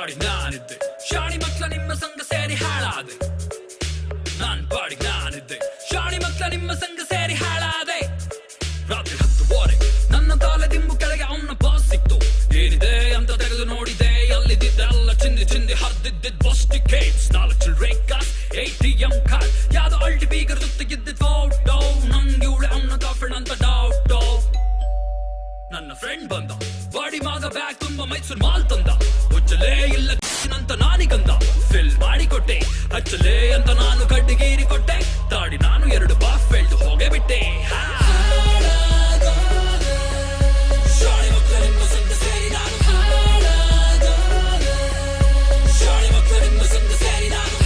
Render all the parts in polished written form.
ಪಾಡಿ ನಾನಿದ್ದೆ ಶಾಣಿ ಮಕ್ಳ ನಿಮ್ಮ ಸಂಘ ಸೇರಿ ಹಾಳಾದೆ ನಾನ್ ಪಾಡಿ ನಾನಿದ್ದೆ ಶಾಣಿ ಮಕ್ಳ ನಿಮ್ಮ ಸಂಘ ಸೇರಿ ಹಾಳಾದೆ ರಾತ್ರಿ 10:15 ನನ್ನ ಕಾಲ ದಿಂಬು ಕೆಳಗೆ ಅವನ ಬಾಸ್ ಸಿಕ್ತು ಏನಿದೆ ಅಂತ ತೆಗೆದು ನೋಡಿದೆ ಅಲ್ಲಿದ್ದಿದ್ದೆಲ್ಲ ಚಿಂದಿ ಚಿಂದಿ ಹರಿದಿದ್ದಿದ್ ಬಸ್ಟಿಕೇಟ್ಸ್ 4 ಚಿಲ್ಡ್ರೆ ಕಾಸ್ ATM ಕಾರ್ಡ್ ಯಾವ್ದೋ ಅಲ್ಟಿ ಬೀಗರ್ ಜೊತೆಗಿದ್ದಿದ್ ಫೋಟೋ ನಂಗೆ ಇವಳೆ ಅವನ ಗರ್ಲ್ಫ್ರೆಂಡ್ ಅಂತ ಡೌಟೋ ನನ್ನ ಫ್ರೆಂಡ್ ಬಂದ ಬಾಡಿ ಮಾಗ ಬ್ಯಾಗ್ ತುಂಬಾ ಮೈಸೂರು ಮಾಲ್ ತಂದ ಹುಚ್ಚಲೇ ಇಲ್ಲ ಅಂತ ನಾನಿಗಂದ ಫಿಲ್ ಮಾಡಿಕೊಟ್ಟೆ ಹಚ್ಚಲೇ ಅಂತ ನಾನು ಗಡ್ಡಿಗೀರಿ ಕೊಟ್ಟೆ ತಾಡಿ ನಾನು 2 ಬಾಫ್ ಬೆಳ್ದು ಹೋಗೇ ಬಿಟ್ಟೆ ಶಾಣಿ ಮಕ್ಕಳ ನಿಮ್ಮ ಸಂಘ ಸೇರಿ ನಾನು ಶಾಣಿ ಮಕ್ಕಳ ನಿಮ್ಮ ಸಂಘ ಸೇರಿ ನಾನು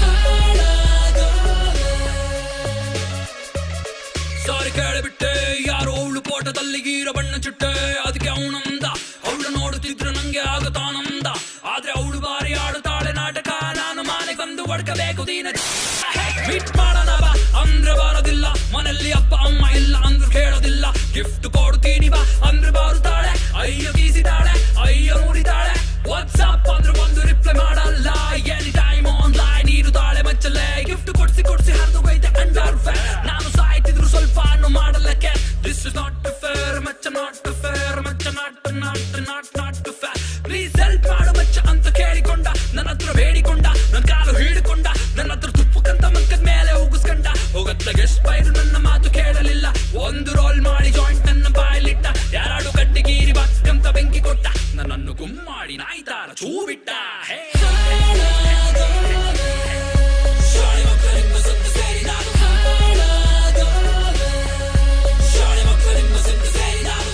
ಸಾರಿ ಕೇಳಿಬಿಟ್ಟೆ ಯಾರು ಅವಳು ಫೋಟೋದಲ್ಲಿ ಗೀರ ಬಣ್ಣ ಚಿಟ್ಟೆ ಅದಕ್ಕೆ ಅವನಂದ ಅವಳು ನೋಡುತ್ತಿದ್ರು ನಂಗೆ ಆಗತಾನಂದ ಆದ್ರೆ ಅವಳು ಬಾರಿ ಆಡುತ್ತಾಳೆ ನಾಟಕ ನಾನು ಮನೆಗೆ ಬಂದು ಬಡ್ಕಬೇಕು ದೀನ ಮೀಟ್ ಮಾಡೋಣ ಬಾ ಅಂದ್ರೆ ಬಾರೋದಿಲ್ಲ ಮನೆಯಲ್ಲಿ ಅಪ್ಪ ಅಮ್ಮ ಇಲ್ಲ ಅಂದ್ರು ಕೇಳೋದಿಲ್ಲ ಗಿಫ್ಟ್ ಕೊಡ್ತೀನಿ ಬಾ ಅಂದ್ರೆ ಬಾರುತ್ತಾಳೆ ಅಯ್ಯೋ ಗೀಸಿದಾಳೆ ಅಯ್ಯೋ ನೋಡಿದಾಳೆ ವಾಟ್ಸ್ಆಪ್ ಅಂದ್ರೆ ಒಂದು ರಿಪ್ಲೈ ಮಾಡಲ್ಲ ಎನಿ ಟೈಮ್ ಆನ್ಲೈನ್ ಇರುತ್ತಾಳೆ ಮಚ್ಚಲ್ಲೇ ಗಿಫ್ಟ್ ಕೊಡ್ಸಿ ಹರಿದು ಹೋಯ್ತೆ ಅಂಡರ್ ಫೇರ್ ನಾನು ಸಾಯ್ತಿದ್ರು ಸ್ವಲ್ಪ ಮಾಡಲ್ಲಕ್ಕೆ ದಿಸ್ ಇಸ್ ನಾಟ್ ಫೇರ್ ಮಚ್ಚ ನಾಟ್ ಫೇರ್ ಮಚ್ಚ ನಾಟ್ ಫೇರ್ ಪ್ಲೀಸ್ ಹೆಲ್ಪ್ ಮಾಡು ಮಚ್ಚ ಅಂತ ಕೇಳಿಕೊಂಡ ನನ್ನ ಹತ್ರ ಬೇಡಿಕೊಂಡ ನನ್ನ ಕಾಲು ಹಿಡಿಕೊಂಡ ನನ್ನ ಹತ್ರ ತುಪ್ಪಕ್ಕಂತ ಮಕ್ಕದ ಮೇಲೆ ಉಗಿಸ್ಕೊಂಡ ಹೋಗತ್ತ ಗೆಸ್ಟ್ ಬೈರು ನನ್ನ ಮಾತು ಕೇಳಲಿಲ್ಲ ಒಂದು ರೋಲ್ ಮಾಡಿ ಜಾಯಿಂಟ್ ನನ್ನ ಬಾಯಲ್ಲಿಟ್ಟ ಯಾರಾಡು ಗಡ್ಡಿಗೀರಿ ಬಕ್ಕಂತ ಬೆಂಕಿ ಕೊಟ್ಟ ನನ್ನನ್ನು ಗುಮ್ಮಾಡಿ ನಾಯ್ತಾರ ಚೂ ಬಿಟ್ಟ ಹೇ ಶಾಣಿ ಮಕ್ಕಳ ನಿಮ್ಮ ಸಂಘ ಸೇರಿ ನಾನು ಶಾಣಿ ಮಕ್ಕಳ ನಿಮ್ಮ ಸಂಘ ಸೇರಿ ನಾನು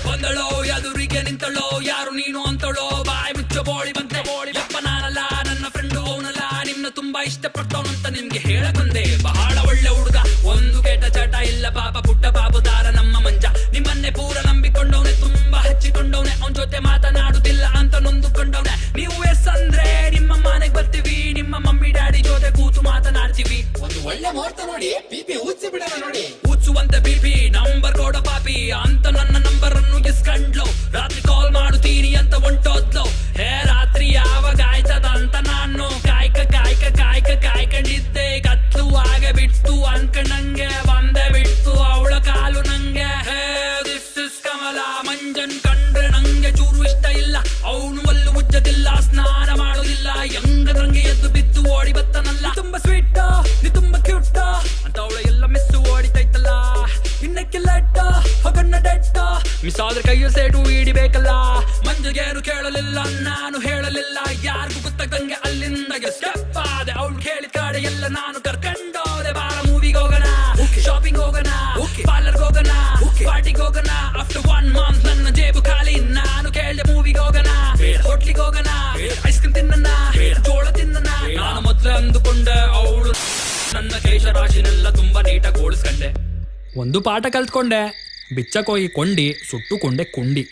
ಬಂದಳೋ ಎದುರಿಗೆ ನಿಂತಳೋ ಯಾರು ನೀನು ಅಂತಳೋ ಬಾಯಿ ಮುಚ್ಚ ಬೋಳಿ ಬಂತೆ ಬೋಳಿ ಯಪ್ಪ ನಾನಲ್ಲ ನನ್ನ ಫ್ರೆಂಡು ಅವನಲ್ಲ ನಿಮ್ನ ತುಂಬಾ ಇಷ್ಟಪಡ್ತವನಂತ ನಿಮ್ಗೆ ಹೇಳಕ್ ಬಂದೆ ಬಹಳ ಒಳ್ಳೆ ಹುಡುಗ ಒಂದು ಕೆಟ್ಟ ಚಟ ಇಲ್ಲ ಪಾಪ ಪುಟ್ಟ ಬಾಬುದಾರ ನಮ್ಮ ಮಂಜ ನಿಮ್ಮನ್ನೇ ಪೂರ ನಂಬಿಕೊಂಡವನೆ ತುಂಬಾ ಹಚ್ಚಿಕೊಂಡವನೆ ಅವನ ಜೊತೆ ಮಾತನಾಡುತ್ತಿಲ್ಲ ಅಂತ ನೊಂದುಕೊಂಡವನೆ ನೀವು ಎಸ್ ಅಂದ್ರೆ ನಿಮ್ಮ ಮನೆಗೆ ಬರ್ತೀವಿ ನಿಮ್ಮ ಮಮ್ಮಿ ಡ್ಯಾಡಿ ಜೊತೆ ಕೂತು ಮಾತನಾಡ್ತೀವಿ ಒಂದು ಒಳ್ಳೆ ಮುಹೂರ್ತ ನೋಡಿ ಬಿಪಿ ಉಚ್ಚಿ ಬಿಡೋಣ ನೋಡಿ ಉಚ್ಚುವಂತೆ ಬಿಪಿ ನಂಬರ್ ಕೊಡ ಪಾಪಿ ಅಂತ ನನ್ನ ನಂಬರ್ ಅನ್ನು ಇಸ್ಕೊಂಡ್ಲು ರಾತ್ರಿ ಕಾಲ್ ಮಾಡುತ್ತೀನಿ ಅಂತ ಹೊಂಟೋದ್ಲು ಹೇ ರಾತ್ರಿ ಯಾವಾಗ ಆಯ್ತದ ಅಂತ ನಾನು ಕಾಯ್ಕೊಂಡಿದ್ದೆ ಕತ್ಲು ಆಗ ಬಿಟ್ಟು ಅನ್ಕಂಡಂಗೆ ಬಂದೆ ಬಿಟ್ಟು ಅವಳ ಕಾಲು ನಂಗೆ ಹೇ ದಿಸ್ ಇಸ್ ಕಮಲ ಮಂಜನ್ ಕಂಡ್ರೆ ನಂಗೆ ಚೂರು ಇಷ್ಟ ಇಲ್ಲ ಅವನು ಅಲ್ಲೂ ಉಜ್ಜದಿಲ್ಲ ಸ್ನಾನ ಮಾಡೋದಿಲ್ಲ ಹೆಂಗದ್ರಂಗೆ ಎದ್ದು ಬಿದ್ದು ಓಡಿ ಬತ್ತನಲ್ಲ ತುಂಬಾ ಸ್ವೀಟ್ ನೀ ತುಂಬಾ ಕ್ಯೂಟ್ ಅಂತ ಅವಳ ಎಲ್ಲ ಮಿಸ್ಸು ಓಡಿತೈತಲ್ಲ ಇನ್ನಕ್ಕೆ ಲೆಟ್ಟ ಹೊಗಣ್ಣ ಡೆಟ್ಟ ಮಿಸ್ ಆದ್ರೆ ಕೈಯ ಸೇಟು ಹಿಡಿಬೇಕಲ್ಲ ಮಂಜಗೇನು ಕೇಳಲಿಲ್ಲ ನಾನು ಹೇಳಲಿಲ್ಲ ಯಾರಿಗೂ ಗೊತ್ತಾಗಂಗೆ ಅಲ್ಲಿಂದ ಸ್ಟೆಪ್ ಆದೆ ಅವಳು ಕೇಳಿದ ಕಾಡೆ ಎಲ್ಲ ನಾನು ಕರ್ಕೊಂಡೋದೆ ಬಾರ ಮೂವಿಗೆ ಹೋಗೋಣ ಶಾಪಿಂಗ್ ಹೋಗೋಣ ಪಾರ್ಲರ್ಗೆ ಹೋಗೋಣ ಪಾರ್ಟಿಗೆ ಹೋಗೋಣ ಆಫ್ಟರ್ 1 ಮಂತ್ ನನ್ನ ಜೇಬು ಖಾಲಿ ನಾನು ಕೇಳಿದೆ ಮೂವಿಗೆ ಹೋಗೋಣ ಹೋಟ್ಲಿಗೆ ಹೋಗೋಣ ಐಸ್ ಕ್ರೀಮ್ ತಿನ್ನಣ ಜೋಳ ತಿನ್ನಣ ನಾನು ಮೊದ್ಲೇ ಅಂದುಕೊಂಡೆ ಅವಳು ನನ್ನ ಕೇಶರಾಶಿನೆಲ್ಲ ತುಂಬಾ ನೀಟಾಗಿ ಓಡಿಸ್ಕೊಂಡೆ ಒಂದು ಪಾಠ ಕಲ್ತ್ಕೊಂಡೆ ಬಿಚ್ಚಕೋಗಿ ಕೊಂಡಿ ಸುಟ್ಟುಕೊಂಡೆ ಕುಂಡಿ